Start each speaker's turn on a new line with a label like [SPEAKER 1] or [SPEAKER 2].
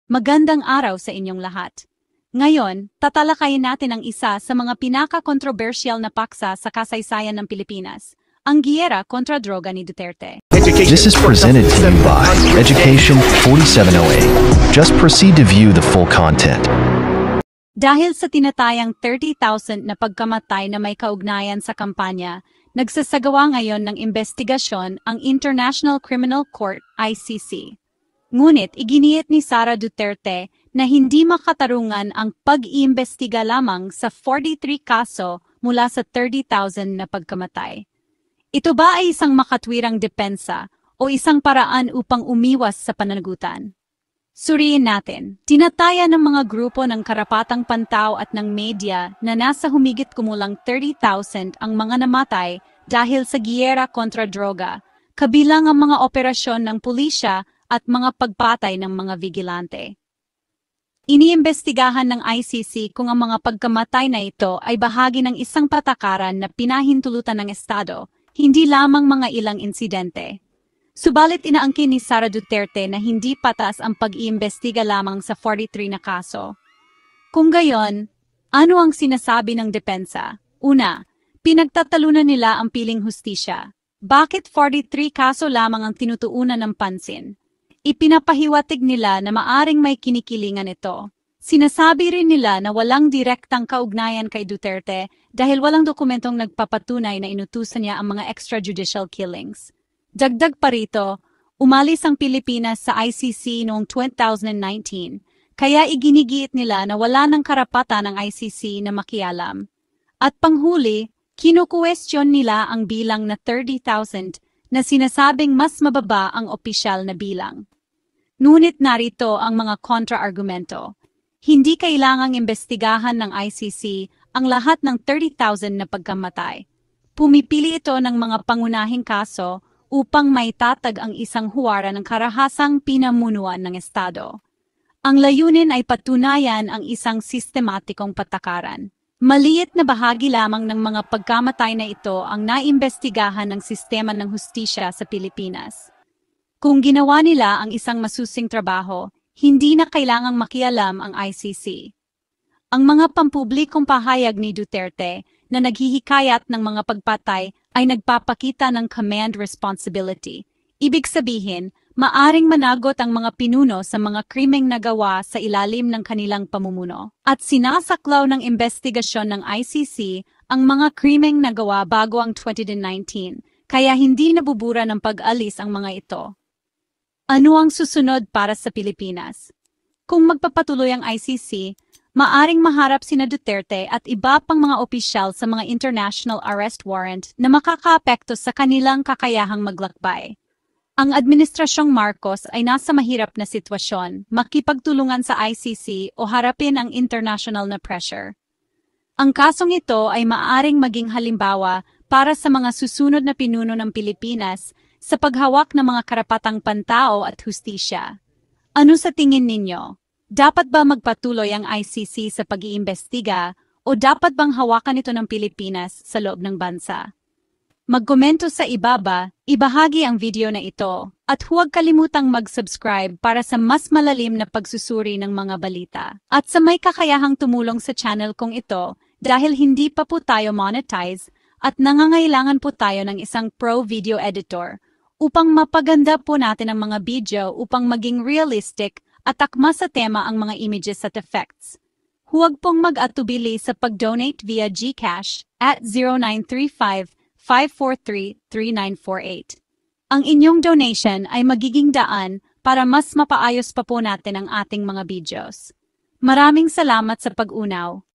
[SPEAKER 1] Magandang araw sa inyong lahat. Ngayon, tatalakayin natin ang isa sa mga pinaka-kontrobersyal na paksa sa kasaysayan ng Pilipinas, ang giyera kontra droga ni Duterte.
[SPEAKER 2] This is presented to you by Education 4708. Just proceed to view the full content.
[SPEAKER 1] Dahil sa tinatayang 30,000 na pagkamatay na may kaugnayan sa kampanya, nagsasagawa ngayon ng investigasyon ang International Criminal Court (ICC). Ngunit iginiit ni Sara Duterte na hindi makatarungan ang pag-iimbestiga lamang sa 43 kaso mula sa 30,000 na pagkamatay. Ito ba ay isang makatwirang depensa o isang paraan upang umiwas sa pananagutan? Suriin natin. Tinataya ng mga grupo ng karapatang pantao at ng media na nasa humigit kumulang 30,000 ang mga namatay dahil sa giyera kontra droga, kabilang ang mga operasyon ng pulisya at mga pagpatay ng mga vigilante. Iniimbestigahan ng ICC kung ang mga pagkamatay na ito ay bahagi ng isang patakaran na pinahintulutan ng Estado, hindi lamang mga ilang insidente. Subalit inaangkin ni Sara Duterte na hindi patas ang pag-iimbestiga lamang sa 43 na kaso. Kung gayon, ano ang sinasabi ng depensa? Una, pinagtatalunan nila ang piling hustisya. Bakit 43 kaso lamang ang tinutuunan ng pansin? Ipinapahiwatig nila na maaring may kinikilingan ito. Sinasabi rin nila na walang direktang kaugnayan kay Duterte dahil walang dokumentong nagpapatunay na inutusan niya ang mga extrajudicial killings. Dagdag pa rito, umalis ang Pilipinas sa ICC noong 2019, kaya iginigiit nila na wala ng karapatan ng ICC na makialam. At panghuli, kinukuwestiyon nila ang bilang na 30,000 na sinasabing mas mababa ang opisyal na bilang. Ngunit narito ang mga kontra-argumento. Hindi kailangang imbestigahan ng ICC ang lahat ng 30,000 na pagkamatay. Pumipili ito ng mga pangunahing kaso upang maitatag ang isang huwara ng karahasang pinamunuan ng Estado. Ang layunin ay patunayan ang isang sistematikong patakaran. Maliit na bahagi lamang ng mga pagkamatay na ito ang naimbestigahan ng sistema ng hustisya sa Pilipinas. Kung ginawa nila ang isang masusing trabaho, hindi na kailangang makialam ang ICC. Ang mga pampublikong pahayag ni Duterte na naghihikayat ng mga pagpatay ay nagpapakita ng command responsibility. Ibig sabihin, maaring managot ang mga pinuno sa mga krimeng nagawa sa ilalim ng kanilang pamumuno. At sinasaklaw ng investigasyon ng ICC ang mga krimeng nagawa bago ang 2019, kaya hindi nabubura ng pag-alis ang mga ito. Ano ang susunod para sa Pilipinas? Kung magpapatuloy ang ICC, maaring maharap sina Duterte at iba pang mga opisyal sa mga international arrest warrant na makakaapekto sa kanilang kakayahang maglakbay. Ang Administrasyong Marcos ay nasa mahirap na sitwasyon, makipagtulungan sa ICC o harapin ang international na pressure. Ang kasong ito ay maaring maging halimbawa para sa mga susunod na pinuno ng Pilipinas sa paghawak ng mga karapatang pantao at hustisya. Ano sa tingin ninyo? Dapat ba magpatuloy ang ICC sa pag-iimbestiga o dapat bang hawakan ito ng Pilipinas sa loob ng bansa? Magkomento sa ibaba, ibahagi ang video na ito, at huwag kalimutang mag-subscribe para sa mas malalim na pagsusuri ng mga balita. At sa may kakayahang tumulong sa channel kong ito, dahil hindi pa po tayo monetize, at nangangailangan po tayo ng isang pro video editor, upang mapaganda po natin ang mga video upang maging realistic at akma sa tema ang mga images at effects. Huwag pong mag-atubili sa pag-donate via GCash at 0935-543-3948. Ang inyong donation ay magiging daan para mas mapaayos pa po natin ang ating mga videos. Maraming salamat sa pag-unaw.